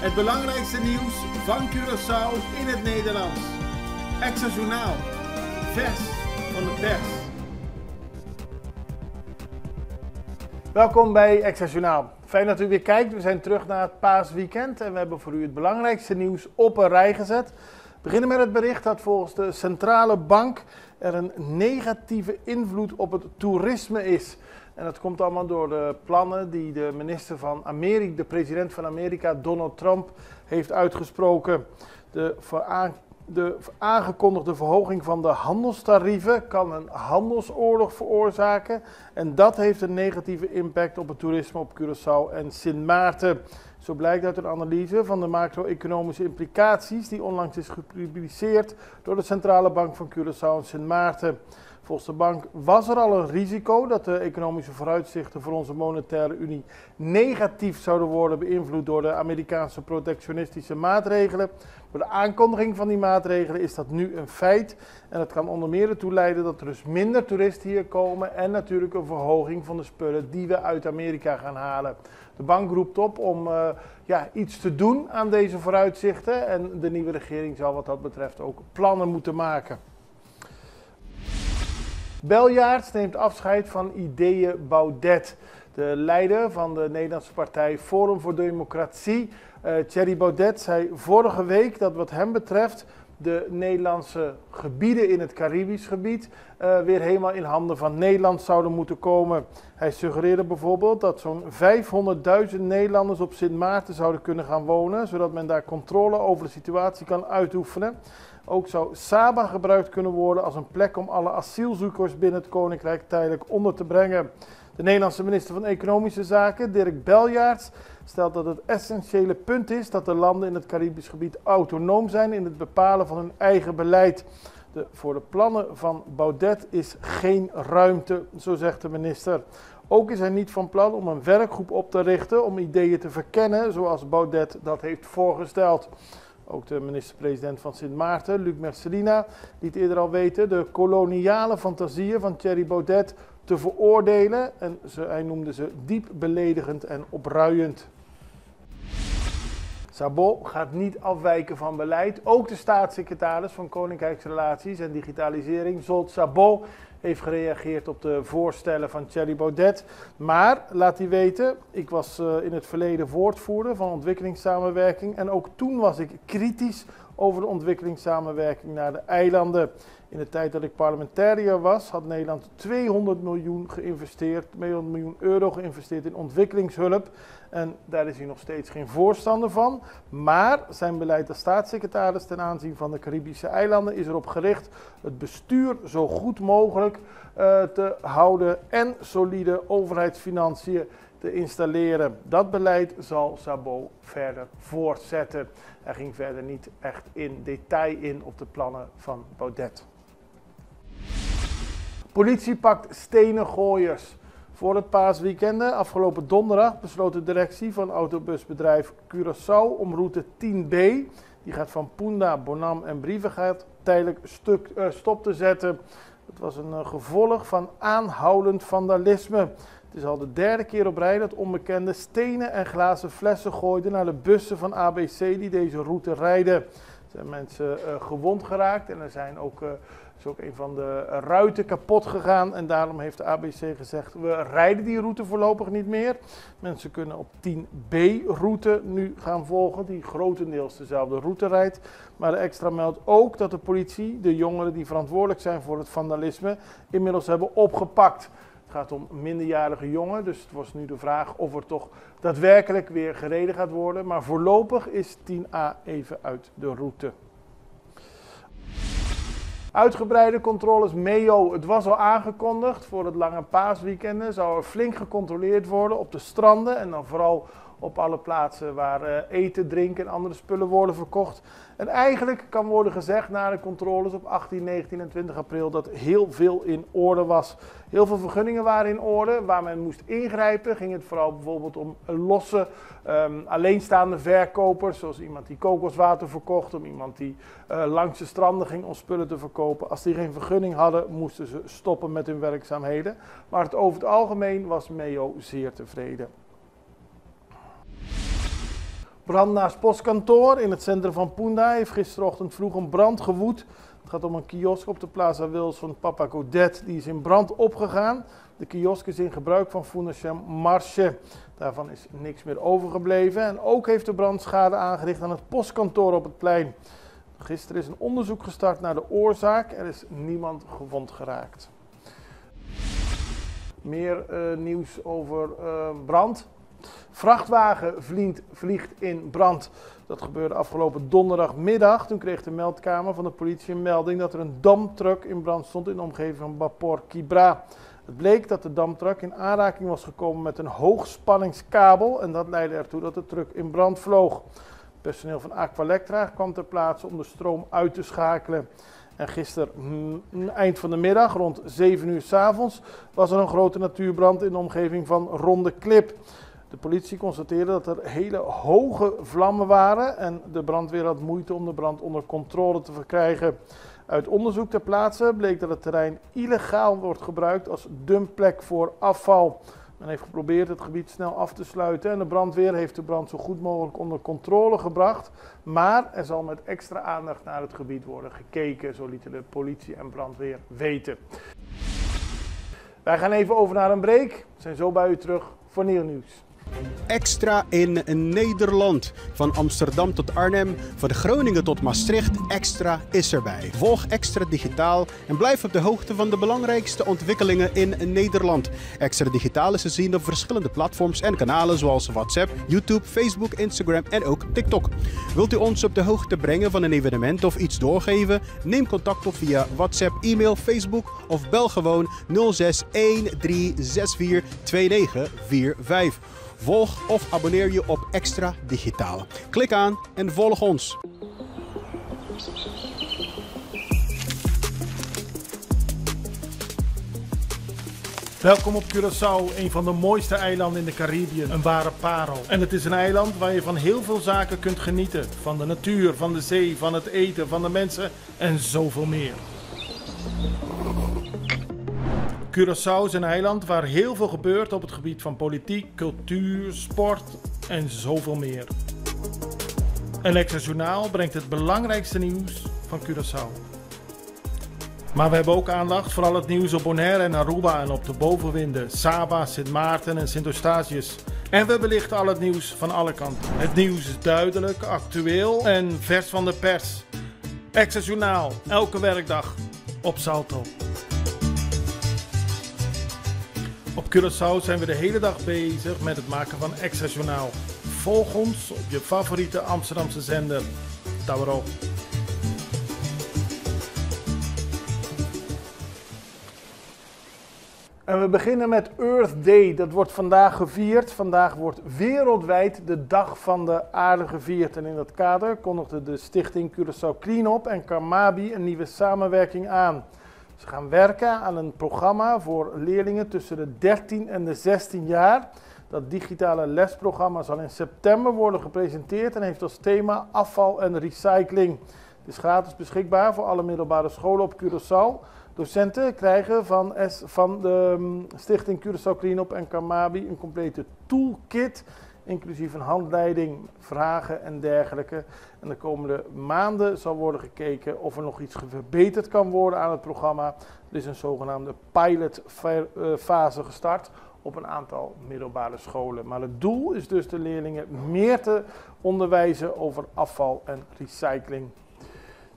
Het belangrijkste nieuws van Curaçao in het Nederlands. Extra Journaal. Vers van de pers. Welkom bij Extra Journaal. Fijn dat u weer kijkt. We zijn terug naar het paasweekend en we hebben voor u het belangrijkste nieuws op een rij gezet. We beginnen met het bericht dat volgens de centrale bank er een negatieve invloed op het toerisme is. En dat komt allemaal door de plannen die de minister van Amerika, de president van Amerika, Donald Trump, heeft uitgesproken. De aangekondigde verhoging van de handelstarieven kan een handelsoorlog veroorzaken. En dat heeft een negatieve impact op het toerisme op Curaçao en Sint Maarten. Zo blijkt uit een analyse van de macro-economische implicaties die onlangs is gepubliceerd door de Centrale Bank van Curaçao en Sint Maarten. Volgens de bank was er al een risico dat de economische vooruitzichten voor onze monetaire unie negatief zouden worden beïnvloed door de Amerikaanse protectionistische maatregelen. Door de aankondiging van die maatregelen is dat nu een feit en dat kan onder meer ertoe leiden dat er dus minder toeristen hier komen en natuurlijk een verhoging van de spullen die we uit Amerika gaan halen. De bank roept op om iets te doen aan deze vooruitzichten en de nieuwe regering zal wat dat betreft ook plannen moeten maken. Beljaarts neemt afscheid van Ideeën Baudet. De leider van de Nederlandse partij Forum voor Democratie, Thierry Baudet, zei vorige week dat wat hem betreft de Nederlandse gebieden in het Caribisch gebied weer helemaal in handen van Nederland zouden moeten komen. Hij suggereerde bijvoorbeeld dat zo'n 500.000 Nederlanders op Sint Maarten zouden kunnen gaan wonen, zodat men daar controle over de situatie kan uitoefenen. Ook zou Saba gebruikt kunnen worden als een plek om alle asielzoekers binnen het Koninkrijk tijdelijk onder te brengen. De Nederlandse minister van Economische Zaken, Dirk Beljaarts, stelt dat het essentiële punt is dat de landen in het Caribisch gebied autonoom zijn in het bepalen van hun eigen beleid. Voor de plannen van Baudet is geen ruimte, zo zegt de minister. Ook is hij niet van plan om een werkgroep op te richten om ideeën te verkennen, zoals Baudet dat heeft voorgesteld. Ook de minister-president van Sint Maarten, Luc Merselina, liet eerder al weten de koloniale fantasieën van Thierry Baudet te veroordelen. En hij noemde ze diep beledigend en opruiend. Sabo gaat niet afwijken van beleid. Ook de staatssecretaris van Koninkrijksrelaties en Digitalisering, Zsolt Szabó, heeft gereageerd op de voorstellen van Thierry Baudet. Maar, laat hij weten, ik was in het verleden woordvoerder van ontwikkelingssamenwerking en ook toen was ik kritisch over de ontwikkelingssamenwerking naar de eilanden. In de tijd dat ik parlementariër was, had Nederland 200 miljoen euro geïnvesteerd in ontwikkelingshulp. En daar is hij nog steeds geen voorstander van. Maar zijn beleid als staatssecretaris ten aanzien van de Caribische eilanden is erop gericht het bestuur zo goed mogelijk te houden en solide overheidsfinanciën te installeren. Dat beleid zal Szabó verder voortzetten. Hij ging verder niet echt in detail in op de plannen van Baudet. Politie pakt stenengooiers. Voor het paasweekend, afgelopen donderdag, besloot de directie van autobusbedrijf Curaçao om route 10B, die gaat van Punda, Bonam en Brievengaat, tijdelijk stop te zetten. Dat was een gevolg van aanhoudend vandalisme. Het is al de derde keer op rij dat onbekenden stenen en glazen flessen gooiden naar de bussen van ABC die deze route rijden. Er zijn mensen gewond geraakt en is ook een van de ruiten kapot gegaan. En daarom heeft de ABC gezegd, we rijden die route voorlopig niet meer. Mensen kunnen op 10B-route nu gaan volgen, die grotendeels dezelfde route rijdt. Maar de extra meldt ook dat de politie de jongeren die verantwoordelijk zijn voor het vandalisme inmiddels hebben opgepakt. Het gaat om minderjarige jongen, dus het was nu de vraag of er toch daadwerkelijk weer gereden gaat worden. Maar voorlopig is 10A even uit de route. Uitgebreide controles MEO. Het was al aangekondigd. Voor het lange paasweekend zou er flink gecontroleerd worden op de stranden en dan vooral op alle plaatsen waar eten, drinken en andere spullen worden verkocht. En eigenlijk kan worden gezegd na de controles op 18, 19 en 20 april dat heel veel in orde was. Heel veel vergunningen waren in orde. Waar men moest ingrijpen ging het vooral bijvoorbeeld om losse, alleenstaande verkopers. Zoals iemand die kokoswater verkocht, om iemand die langs de stranden ging om spullen te verkopen. Als die geen vergunning hadden, moesten ze stoppen met hun werkzaamheden. Maar over het algemeen was MEO zeer tevreden. Brand naast postkantoor in het centrum van Poenda heeft gisterochtend vroeg een brand gewoed. Het gaat om een kiosk op de Plaza Wils van Papa Godet. Die is in brand opgegaan. De kiosk is in gebruik van Fondation Marché. Daarvan is niks meer overgebleven. En ook heeft de brand schade aangericht aan het postkantoor op het plein. Gisteren is een onderzoek gestart naar de oorzaak. Er is niemand gewond geraakt. Meer nieuws over brand. Vrachtwagen vliegt in brand. Dat gebeurde afgelopen donderdagmiddag. Toen kreeg de meldkamer van de politie een melding dat er een damptruck in brand stond in de omgeving van Bapor Kibra. Het bleek dat de damptruck in aanraking was gekomen met een hoogspanningskabel en dat leidde ertoe dat de truck in brand vloog. Personeel van Aqualectra kwam ter plaatse om de stroom uit te schakelen. En gisteren, eind van de middag, rond 7 uur 's avonds, was er een grote natuurbrand in de omgeving van Ronde Klip. De politie constateerde dat er hele hoge vlammen waren en de brandweer had moeite om de brand onder controle te verkrijgen. Uit onderzoek ter plaatse bleek dat het terrein illegaal wordt gebruikt als dumpplek voor afval. Men heeft geprobeerd het gebied snel af te sluiten en de brandweer heeft de brand zo goed mogelijk onder controle gebracht. Maar er zal met extra aandacht naar het gebied worden gekeken, zo lieten de politie en brandweer weten. Wij gaan even over naar een break. We zijn zo bij u terug voor nieuw nieuws. Extra in Nederland. Van Amsterdam tot Arnhem, van Groningen tot Maastricht, Extra is erbij. Volg Extra Digitaal en blijf op de hoogte van de belangrijkste ontwikkelingen in Nederland. Extra Digitaal is te zien op verschillende platforms en kanalen zoals WhatsApp, YouTube, Facebook, Instagram en ook TikTok. Wilt u ons op de hoogte brengen van een evenement of iets doorgeven? Neem contact op via WhatsApp, e-mail, Facebook of bel gewoon 06 1364 2945. Volg of abonneer je op Extra Digitaal. Klik aan en volg ons. Welkom op Curaçao, een van de mooiste eilanden in de Caribiën. Een ware parel. En het is een eiland waar je van heel veel zaken kunt genieten. Van de natuur, van de zee, van het eten, van de mensen en zoveel meer. Curaçao is een eiland waar heel veel gebeurt op het gebied van politiek, cultuur, sport en zoveel meer. Een Extra Journaal brengt het belangrijkste nieuws van Curaçao. Maar we hebben ook aandacht voor al het nieuws op Bonaire en Aruba en op de bovenwinden, Saba, Sint Maarten en Sint Eustatius. En we belichten al het nieuws van alle kanten. Het nieuws is duidelijk, actueel en vers van de pers. Extra Journaal, elke werkdag op Salto. Op Curaçao zijn we de hele dag bezig met het maken van Extra Journaal. Volg ons op je favoriete Amsterdamse zender. Tauro. En we beginnen met Earth Day. Dat wordt vandaag gevierd. Vandaag wordt wereldwijd de Dag van de Aarde gevierd. En in dat kader kondigde de stichting Curaçao Cleanup en Carmabi een nieuwe samenwerking aan. Ze gaan werken aan een programma voor leerlingen tussen de 13 en de 16 jaar. Dat digitale lesprogramma zal in september worden gepresenteerd en heeft als thema afval en recycling. Het is gratis beschikbaar voor alle middelbare scholen op Curaçao. Docenten krijgen van de stichting Curaçao Cleanup en Carmabi een complete toolkit, inclusief een handleiding, vragen en dergelijke. En de komende maanden zal worden gekeken of er nog iets verbeterd kan worden aan het programma. Er is een zogenaamde pilotfase gestart op een aantal middelbare scholen. Maar het doel is dus de leerlingen meer te onderwijzen over afval en recycling.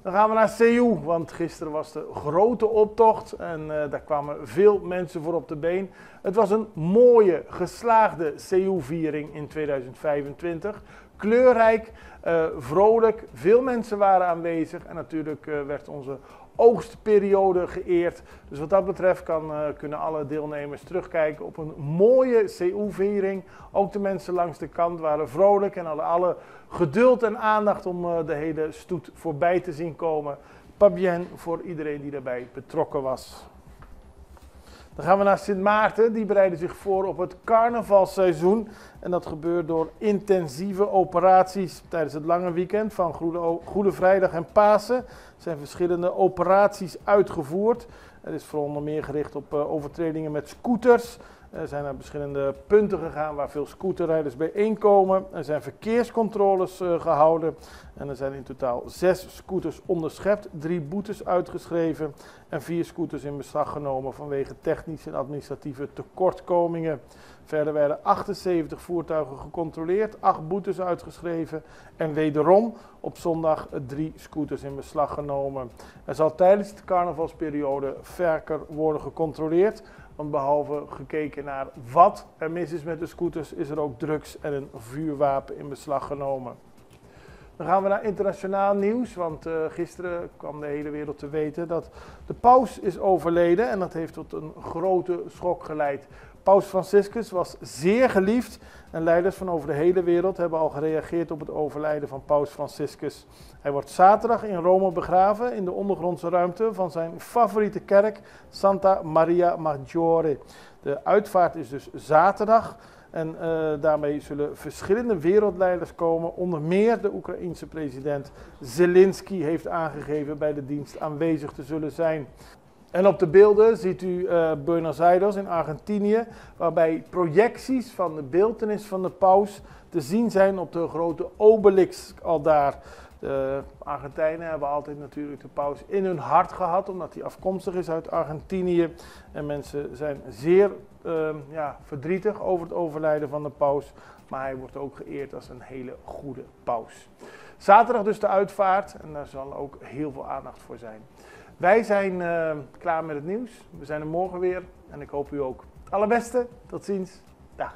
Dan gaan we naar Ceú, want gisteren was de grote optocht en daar kwamen veel mensen voor op de been. Het was een mooie, geslaagde Ceú-viering in 2025. Kleurrijk, vrolijk, veel mensen waren aanwezig en natuurlijk werd onze oogstperiode geëerd. Dus wat dat betreft kunnen alle deelnemers terugkijken op een mooie Ceú-viering. Ook de mensen langs de kant waren vrolijk en hadden alle geduld en aandacht om de hele stoet voorbij te zien komen. Pas bien voor iedereen die daarbij betrokken was. Dan gaan we naar Sint Maarten. Die bereiden zich voor op het carnavalseizoen. En dat gebeurt door intensieve operaties. Tijdens het lange weekend van Goede Vrijdag en Pasen zijn verschillende operaties uitgevoerd. Het is vooral onder meer gericht op overtredingen met scooters. Er zijn naar verschillende punten gegaan waar veel scooterrijders bijeenkomen. Er zijn verkeerscontroles gehouden en er zijn in totaal 6 scooters onderschept, 3 boetes uitgeschreven en 4 scooters in beslag genomen vanwege technische en administratieve tekortkomingen. Verder werden 78 voertuigen gecontroleerd, 8 boetes uitgeschreven en wederom op zondag 3 scooters in beslag genomen. Er zal tijdens de carnavalsperiode vaker worden gecontroleerd, want behalve gekeken naar wat er mis is met de scooters, is er ook drugs en een vuurwapen in beslag genomen. Dan gaan we naar internationaal nieuws, want gisteren kwam de hele wereld te weten dat de paus is overleden en dat heeft tot een grote schok geleid. Paus Franciscus was zeer geliefd en leiders van over de hele wereld hebben al gereageerd op het overlijden van Paus Franciscus. Hij wordt zaterdag in Rome begraven in de ondergrondse ruimte van zijn favoriete kerk, Santa Maria Maggiore. De uitvaart is dus zaterdag en daarmee zullen verschillende wereldleiders komen. Onder meer de Oekraïense president Zelensky heeft aangegeven bij de dienst aanwezig te zullen zijn. En op de beelden ziet u Buenos Aires in Argentinië, waarbij projecties van de beeltenis van de paus te zien zijn op de grote obelisk al daar. De Argentijnen hebben altijd natuurlijk de paus in hun hart gehad, omdat hij afkomstig is uit Argentinië. En mensen zijn zeer verdrietig over het overlijden van de paus, maar hij wordt ook geëerd als een hele goede paus. Zaterdag dus de uitvaart en daar zal ook heel veel aandacht voor zijn. Wij zijn klaar met het nieuws. We zijn er morgen weer en ik hoop u ook. Allerbeste, tot ziens. Dag.